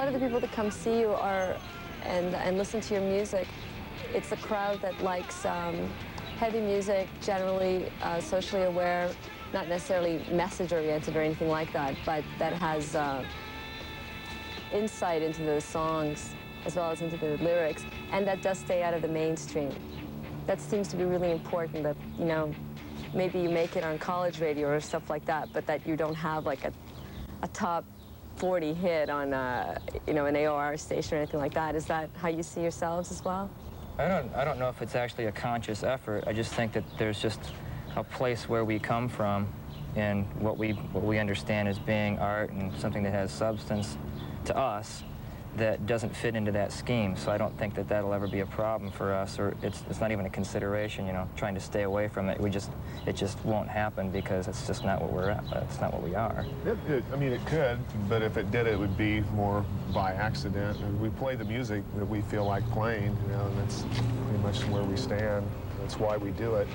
lot of the people that come see you are, and listen to your music, it's a crowd that likes heavy music, generally socially aware, not necessarily message-oriented or anything like that, but that has insight into the songs as well as into the lyrics, and that does stay out of the mainstream. That seems to be really important, that, you know, maybe you make it on college radio or stuff like that, but that you don't have like a top 40 hit on, you know, an AOR station or anything like that. Is that how you see yourselves as well? I don't know if it's actually a conscious effort. I just think that there's just a place where we come from and what we understand as being art and something that has substance to us that doesn't fit into that scheme. So I don't think that that'll ever be a problem for us, or it's not even a consideration, you know, trying to stay away from it. It just won't happen because it's just not what we're at. It's not what we are. I mean, it could, but if it did, it would be more by accident. And we play the music that we feel like playing, you know, and that's pretty much where we stand. That's why we do it.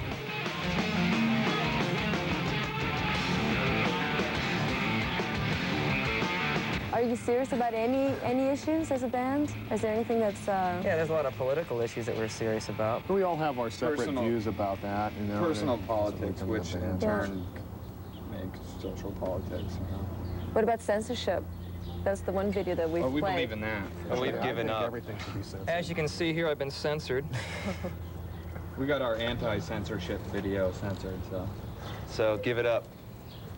Are you serious about any issues as a band? Is there anything that's... Yeah, there's a lot of political issues that we're serious about. We all have our separate views about that, you know. Personal politics, which in turn makes social politics, you know. What about censorship? That's the one video that we've we played. believe in that. Well, we've given up. Everything should be censored. As you can see here, I've been censored. We got our anti-censorship video censored, so. So give it up.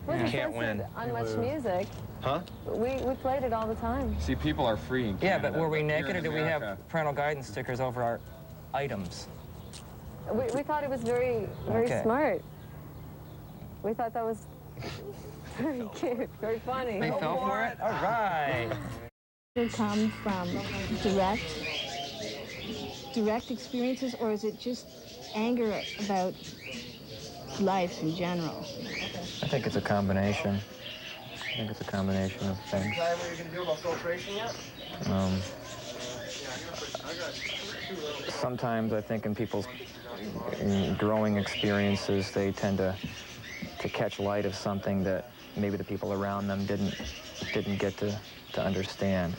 Wasn't Can't censored win. on Much Music. Huh? We played it all the time. See, people are free in Yeah, Canada, but were we here naked, in or do we America- have parental guidance stickers over our items? We thought it was very Okay. smart. We thought that was very cute, very funny. They fell for it? All right. Does it come from direct experiences, or is it just anger about life in general? I think it's a combination. I think it's a combination of things. Sometimes I think in people's growing experiences, they tend to catch light of something that maybe the people around them didn't get to understand.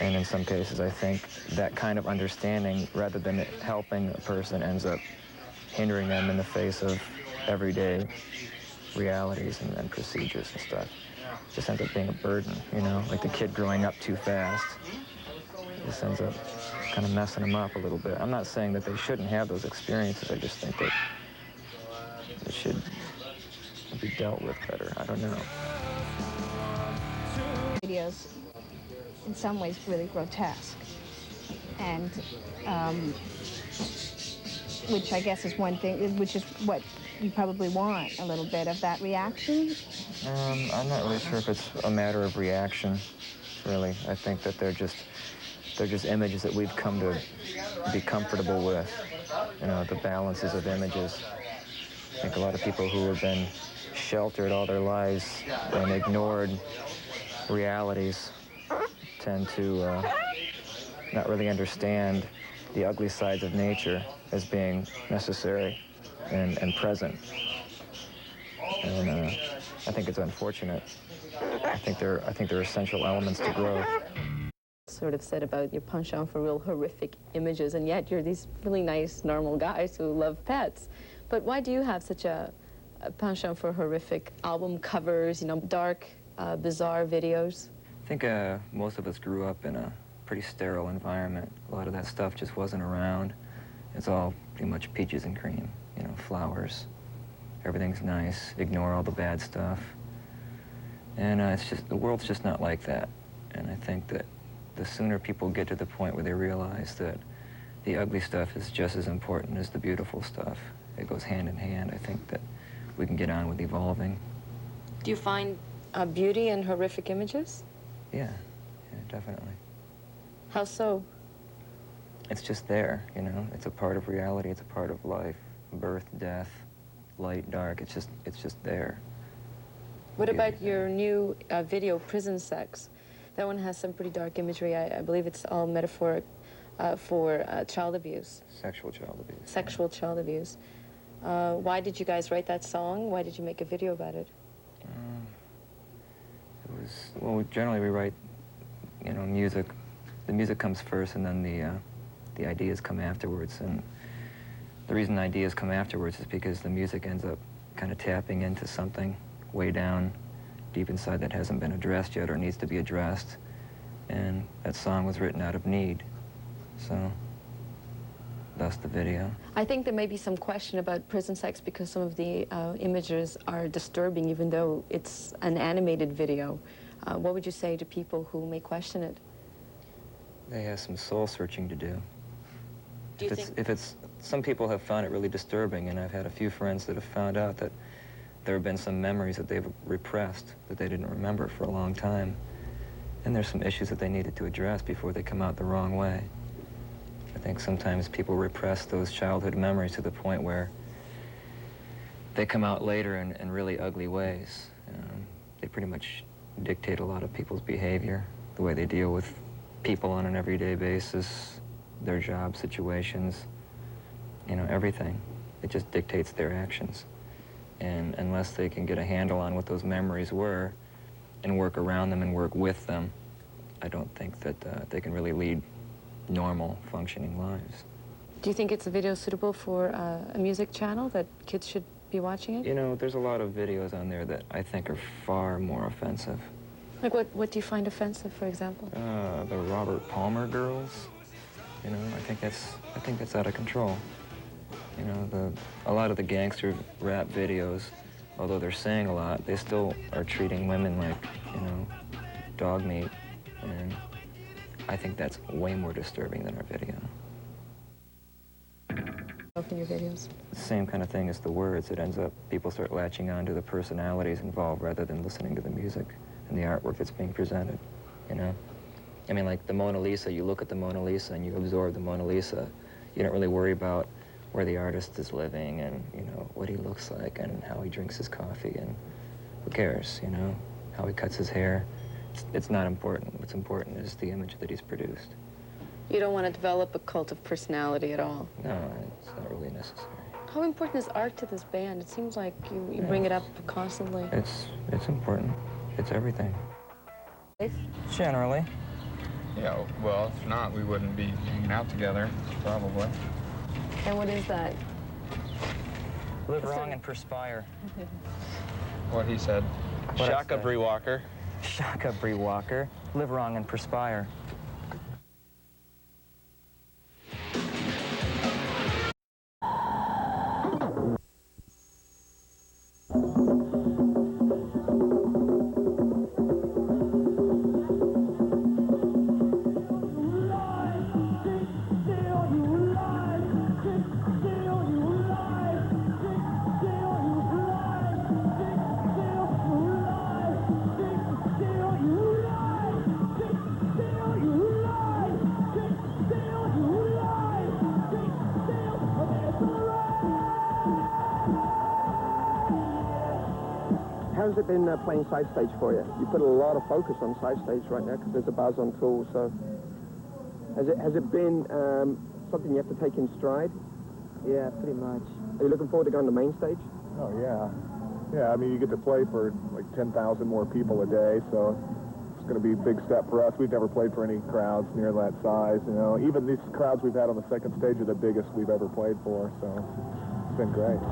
And in some cases, I think that kind of understanding, rather than it helping a person, ends up hindering them in the face of everyday realities and procedures and stuff. Just ends up being a burden, you know, like the kid growing up too fast. Just ends up kind of messing them up a little bit. I'm not saying that they shouldn't have those experiences. I just think that it should be dealt with better. I don't know. Videos, in some ways, really grotesque, and which I guess is one thing, which is what you probably want, a little bit of that reaction. I'm not really sure if it's a matter of reaction, really. I think that they're just images that we've come to be comfortable with. You know, the balances of images. I think a lot of people who have been sheltered all their lives and ignored realities tend to not really understand the ugly sides of nature as being necessary and present. And I think it's unfortunate. I think they're essential elements to growth. Sort of said about your penchant for real horrific images, and yet you're these really nice, normal guys who love pets. But why do you have such a penchant for horrific album covers, you know, dark, bizarre videos? I think most of us grew up in a pretty sterile environment. A lot of that stuff just wasn't around. It's all pretty much peaches and cream, you know, flowers. Everything's nice, ignore all the bad stuff. And it's just, the world's just not like that. And I think that the sooner people get to the point where they realize that the ugly stuff is just as important as the beautiful stuff, it goes hand in hand, I think that we can get on with evolving. Do you find beauty in horrific images? Yeah, definitely. How so? It's just there, you know? It's a part of reality, it's a part of life. Birth, death, light, dark, it's just there. What about your new video, Prison Sex? That one has some pretty dark imagery. I believe it's all metaphoric for child abuse. Sexual child abuse. Sexual child abuse. Why did you guys write that song? Why did you make a video about it? Well, generally we write you know, the music comes first, and then the ideas come afterwards. And the reason ideas come afterwards is because the music ends up kind of tapping into something way down deep inside that hasn't been addressed yet or needs to be addressed. And that song was written out of need. So thus the video. I think there may be some question about prison sex because some of the images are disturbing, even though it's an animated video. What would you say to people who may question it? They have some soul searching to do. Do you think? If it's, some people have found it really disturbing, and I've had a few friends that have found out that there have been some memories that they've repressed that they didn't remember for a long time. And there's some issues that they needed to address before they come out the wrong way. I think sometimes people repress those childhood memories to the point where they come out later in really ugly ways. They pretty much dictate a lot of people's behavior, the way they deal with people on an everyday basis, their job situations, you know, everything. It just dictates their actions. And unless they can get a handle on what those memories were and work around them and work with them, I don't think that they can really lead normal, functioning lives. Do you think it's a video suitable for a music channel, that kids should be watching it? You know, there's a lot of videos on there that I think are far more offensive. Like what do you find offensive, for example? The Robert Palmer girls, you know, I think that's out of control. You know, a lot of the gangster rap videos, although they're saying a lot, they still are treating women like, you know, dog meat. And I think that's way more disturbing than our video. In your videos? The same kind of thing as the words. It ends up, people start latching on to the personalities involved rather than listening to the music and the artwork that's being presented, you know? I mean, like the Mona Lisa, you look at the Mona Lisa and you absorb the Mona Lisa. You don't really worry about where the artist is living and, you know, what he looks like and how he drinks his coffee, and who cares, you know, how he cuts his hair. It's not important. What's important is the image that he's produced. You don't want to develop a cult of personality at all? No, it's not really necessary. How important is art to this band? It seems like you bring it up constantly. It's important. It's everything. Generally. Yeah, well, if not, we wouldn't be hanging out together, probably. And what is that? Live wrong and perspire. What he said. Shaka Bree Walker. Shaka Bree Walker. Live wrong and perspire. How's it been playing side stage for you? You put a lot of focus on side stage right now because there's a buzz on Tool. So has it been something you have to take in stride? Yeah, pretty much. Are you looking forward to going to main stage? Oh, yeah. Yeah, I mean, you get to play for like 10,000 more people a day, so it's going to be a big step for us. We've never played for any crowds near that size, you know. Even these crowds we've had on the second stage are the biggest we've ever played for, so it's been great.